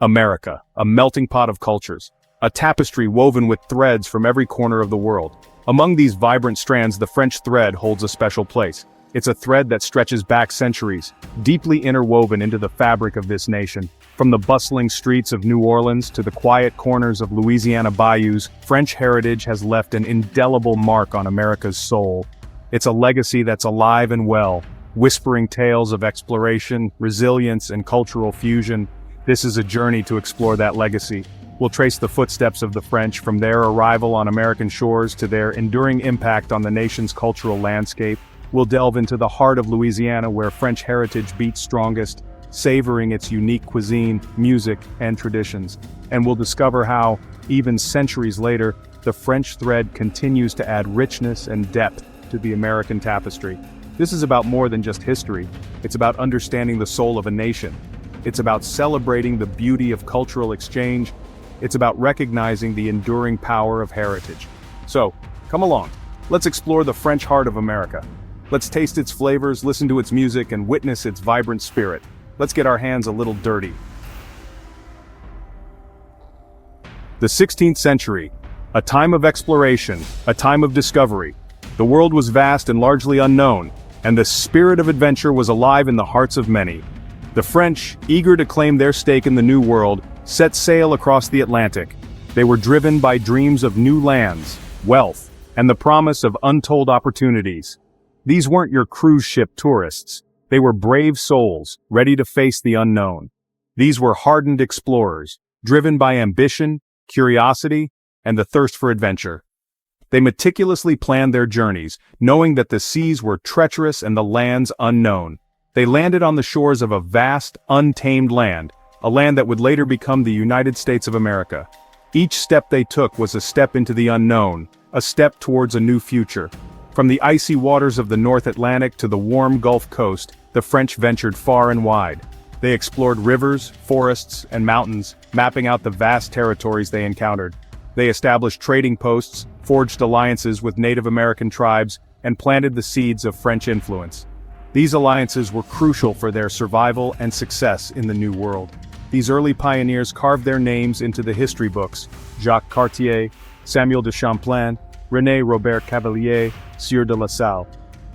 America, a melting pot of cultures, a tapestry woven with threads from every corner of the world. Among these vibrant strands, the French thread holds a special place. It's a thread that stretches back centuries, deeply interwoven into the fabric of this nation. From the bustling streets of New Orleans to the quiet corners of Louisiana bayous, French heritage has left an indelible mark on America's soul. It's a legacy that's alive and well, whispering tales of exploration, resilience, and cultural fusion. This is a journey to explore that legacy. We'll trace the footsteps of the French from their arrival on American shores to their enduring impact on the nation's cultural landscape. We'll delve into the heart of Louisiana, where French heritage beats strongest, savoring its unique cuisine, music, and traditions. And we'll discover how, even centuries later, the French thread continues to add richness and depth to the American tapestry. This is about more than just history. It's about understanding the soul of a nation. It's about celebrating the beauty of cultural exchange. It's about recognizing the enduring power of heritage. So, come along. Let's explore the French heart of America. Let's taste its flavors, listen to its music, and witness its vibrant spirit. Let's get our hands a little dirty. The 16th century, a time of exploration, a time of discovery. The world was vast and largely unknown, and the spirit of adventure was alive in the hearts of many. The French, eager to claim their stake in the New World, set sail across the Atlantic. They were driven by dreams of new lands, wealth, and the promise of untold opportunities. These weren't your cruise ship tourists. They were brave souls, ready to face the unknown. These were hardened explorers, driven by ambition, curiosity, and the thirst for adventure. They meticulously planned their journeys, knowing that the seas were treacherous and the lands unknown. They landed on the shores of a vast, untamed land, a land that would later become the United States of America. Each step they took was a step into the unknown, a step towards a new future. From the icy waters of the North Atlantic to the warm Gulf Coast, the French ventured far and wide. They explored rivers, forests, and mountains, mapping out the vast territories they encountered. They established trading posts, forged alliances with Native American tribes, and planted the seeds of French influence. These alliances were crucial for their survival and success in the New World. These early pioneers carved their names into the history books: Jacques Cartier, Samuel de Champlain, René Robert Cavelier, Sieur de La Salle.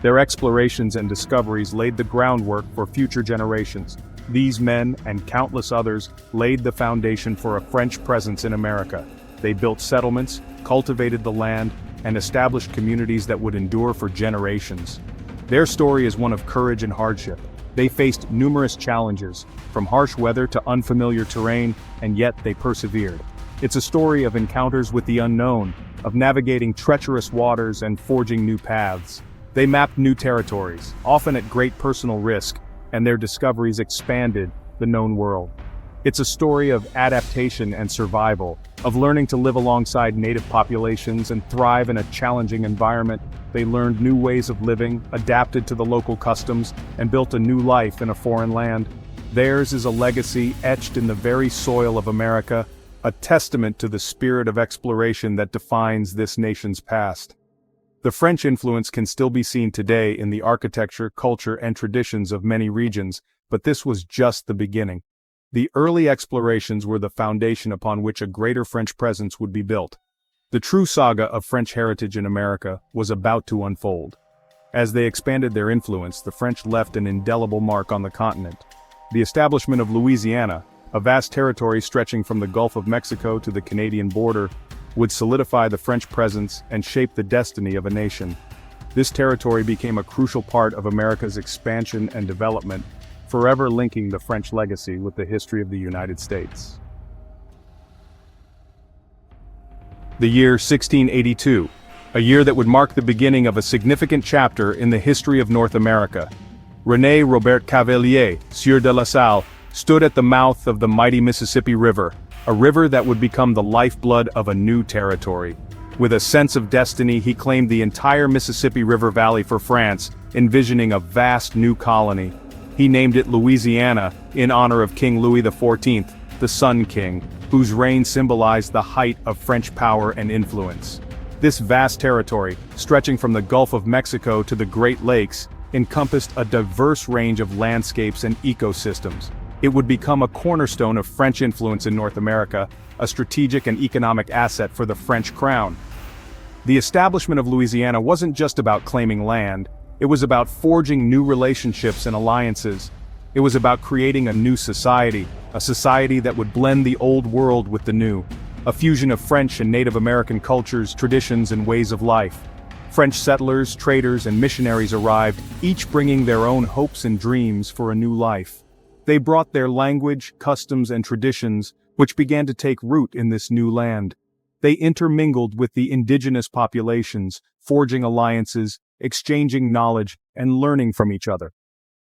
Their explorations and discoveries laid the groundwork for future generations. These men, and countless others, laid the foundation for a French presence in America. They built settlements, cultivated the land, and established communities that would endure for generations. Their story is one of courage and hardship. They faced numerous challenges, from harsh weather to unfamiliar terrain, and yet they persevered. It's a story of encounters with the unknown, of navigating treacherous waters and forging new paths. They mapped new territories, often at great personal risk, and their discoveries expanded the known world. It's a story of adaptation and survival, of learning to live alongside native populations and thrive in a challenging environment. They learned new ways of living, adapted to the local customs, and built a new life in a foreign land. Theirs is a legacy etched in the very soil of America, a testament to the spirit of exploration that defines this nation's past. The French influence can still be seen today in the architecture, culture, and traditions of many regions, but this was just the beginning. The early explorations were the foundation upon which a greater French presence would be built. The true saga of French heritage in America was about to unfold. As they expanded their influence, the French left an indelible mark on the continent. The establishment of Louisiana, a vast territory stretching from the Gulf of Mexico to the Canadian border, would solidify the French presence and shape the destiny of a nation. This territory became a crucial part of America's expansion and development, forever linking the French legacy with the history of the United States. The year 1682, a year that would mark the beginning of a significant chapter in the history of North America. René Robert Cavelier, Sieur de La Salle, stood at the mouth of the mighty Mississippi River, a river that would become the lifeblood of a new territory. With a sense of destiny, he claimed the entire Mississippi River Valley for France, envisioning a vast new colony. He named it Louisiana in honor of King Louis XIV, the Sun King, whose reign symbolized the height of French power and influence. This vast territory, stretching from the Gulf of Mexico to the Great Lakes, encompassed a diverse range of landscapes and ecosystems. It would become a cornerstone of French influence in North America, a strategic and economic asset for the French crown. The establishment of Louisiana wasn't just about claiming land, it was about forging new relationships and alliances. It was about creating a new society, a society that would blend the old world with the new, a fusion of French and Native American cultures, traditions, and ways of life. French settlers, traders, and missionaries arrived, each bringing their own hopes and dreams for a new life. They brought their language, customs, and traditions, which began to take root in this new land. They intermingled with the indigenous populations, forging alliances, exchanging knowledge, and learning from each other.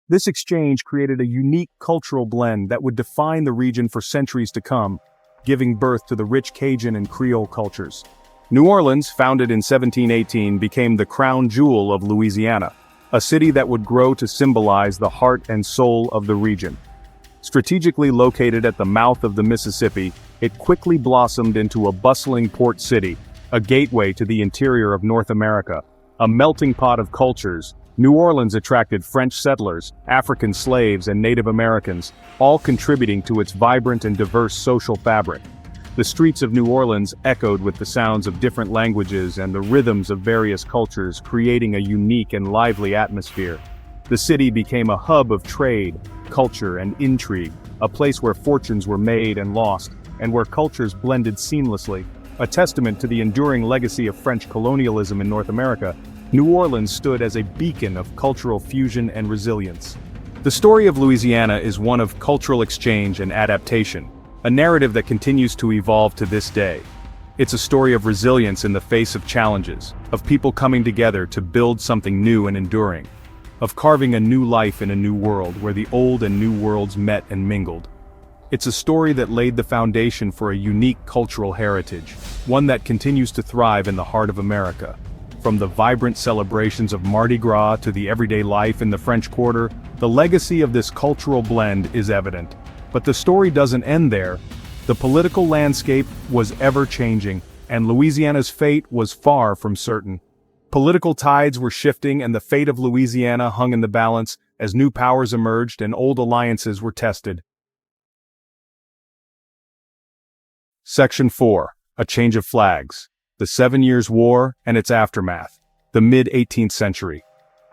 This exchange created a unique cultural blend that would define the region for centuries to come, giving birth to the rich Cajun and Creole cultures. New Orleans, founded in 1718, became the crown jewel of Louisiana, a city that would grow to symbolize the heart and soul of the region. Strategically located at the mouth of the Mississippi, it quickly blossomed into a bustling port city, a gateway to the interior of North America, a melting pot of cultures. New Orleans attracted French settlers, African slaves, and Native Americans, all contributing to its vibrant and diverse social fabric. The streets of New Orleans echoed with the sounds of different languages and the rhythms of various cultures, creating a unique and lively atmosphere. The city became a hub of trade, culture, and intrigue, a place where fortunes were made and lost, and where cultures blended seamlessly. A testament to the enduring legacy of French colonialism in North America, New Orleans stood as a beacon of cultural fusion and resilience. The story of Louisiana is one of cultural exchange and adaptation, a narrative that continues to evolve to this day. It's a story of resilience in the face of challenges, of people coming together to build something new and enduring, of carving a new life in a new world where the old and new worlds met and mingled. It's a story that laid the foundation for a unique cultural heritage, one that continues to thrive in the heart of America. From the vibrant celebrations of Mardi Gras to the everyday life in the French Quarter, the legacy of this cultural blend is evident. But the story doesn't end there. The political landscape was ever-changing, and Louisiana's fate was far from certain. Political tides were shifting and the fate of Louisiana hung in the balance as new powers emerged and old alliances were tested. Section 4. A Change of Flags. The 7 Years' War and its aftermath. The mid-18th century.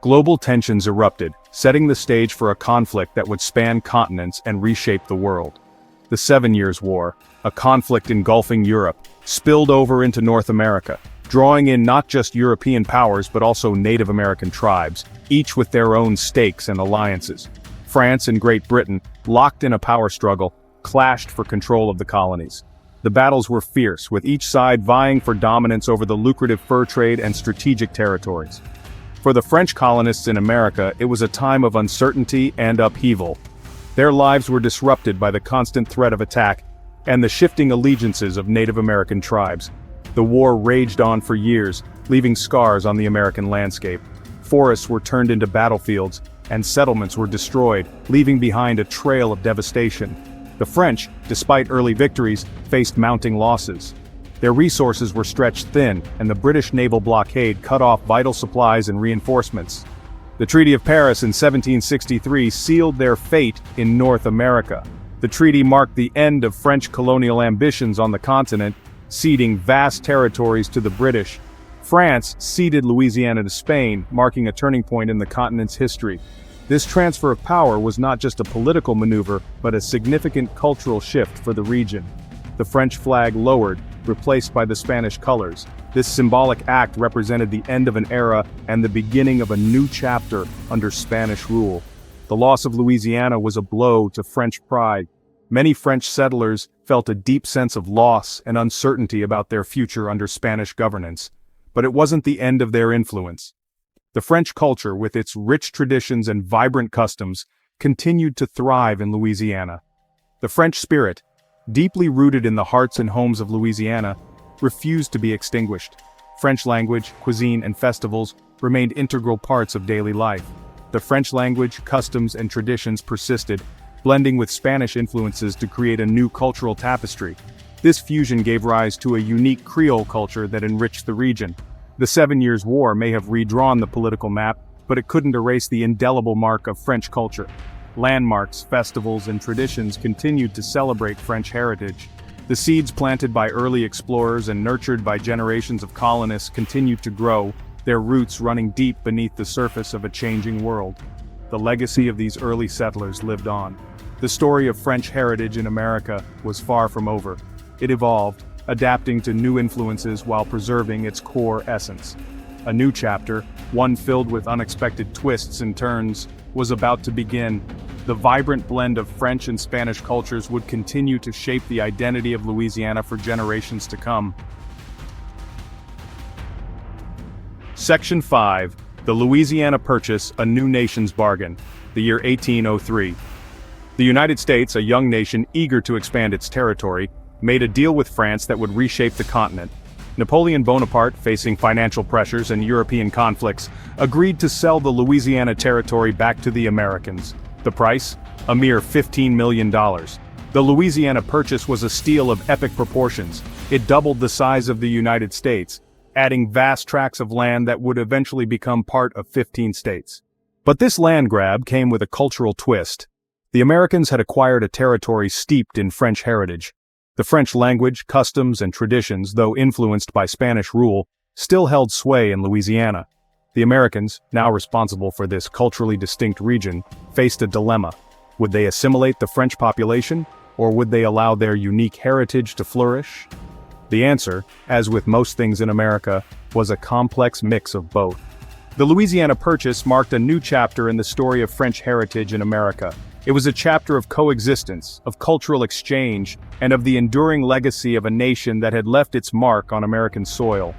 Global tensions erupted, setting the stage for a conflict that would span continents and reshape the world. The 7 Years' War, a conflict engulfing Europe, spilled over into North America, drawing in not just European powers but also Native American tribes, each with their own stakes and alliances. France and Great Britain, locked in a power struggle, clashed for control of the colonies. The battles were fierce, with each side vying for dominance over the lucrative fur trade and strategic territories. For the French colonists in America, it was a time of uncertainty and upheaval. Their lives were disrupted by the constant threat of attack and the shifting allegiances of Native American tribes. The war raged on for years, leaving scars on the American landscape. Forests were turned into battlefields, and settlements were destroyed, leaving behind a trail of devastation. The French, despite early victories, faced mounting losses. Their resources were stretched thin, and the British naval blockade cut off vital supplies and reinforcements. The Treaty of Paris in 1763 sealed their fate in North America. The treaty marked the end of French colonial ambitions on the continent, ceding vast territories to the British. France ceded Louisiana to Spain, marking a turning point in the continent's history. This transfer of power was not just a political maneuver, but a significant cultural shift for the region. The French flag lowered, replaced by the Spanish colors. This symbolic act represented the end of an era and the beginning of a new chapter under Spanish rule. The loss of Louisiana was a blow to French pride. Many French settlers felt a deep sense of loss and uncertainty about their future under Spanish governance. But it wasn't the end of their influence. The French culture, with its rich traditions and vibrant customs, continued to thrive in Louisiana. The French spirit, deeply rooted in the hearts and homes of Louisiana, refused to be extinguished. French language, cuisine, and festivals remained integral parts of daily life. The French language, customs, and traditions persisted, blending with Spanish influences to create a new cultural tapestry. This fusion gave rise to a unique Creole culture that enriched the region. The 7 Years' War may have redrawn the political map, but it couldn't erase the indelible mark of French culture. Landmarks, festivals, and traditions continued to celebrate French heritage. The seeds planted by early explorers and nurtured by generations of colonists continued to grow, their roots running deep beneath the surface of a changing world. The legacy of these early settlers lived on. The story of French heritage in America was far from over. It evolved, adapting to new influences while preserving its core essence. A new chapter, one filled with unexpected twists and turns, was about to begin. The vibrant blend of French and Spanish cultures would continue to shape the identity of Louisiana for generations to come. Section 5. The Louisiana Purchase, a New Nation's Bargain. The year 1803. The United States, a young nation eager to expand its territory, made a deal with France that would reshape the continent. Napoleon Bonaparte, facing financial pressures and European conflicts, agreed to sell the Louisiana Territory back to the Americans. The price? A mere $15 million. The Louisiana Purchase was a steal of epic proportions. It doubled the size of the United States, adding vast tracts of land that would eventually become part of 15 states. But this land grab came with a cultural twist. The Americans had acquired a territory steeped in French heritage. The French language, customs, and traditions, though influenced by Spanish rule, still held sway in Louisiana. The Americans, now responsible for this culturally distinct region, faced a dilemma. Would they assimilate the French population, or would they allow their unique heritage to flourish? The answer, as with most things in America, was a complex mix of both. The Louisiana Purchase marked a new chapter in the story of French heritage in America. It was a chapter of coexistence, of cultural exchange, and of the enduring legacy of a nation that had left its mark on American soil.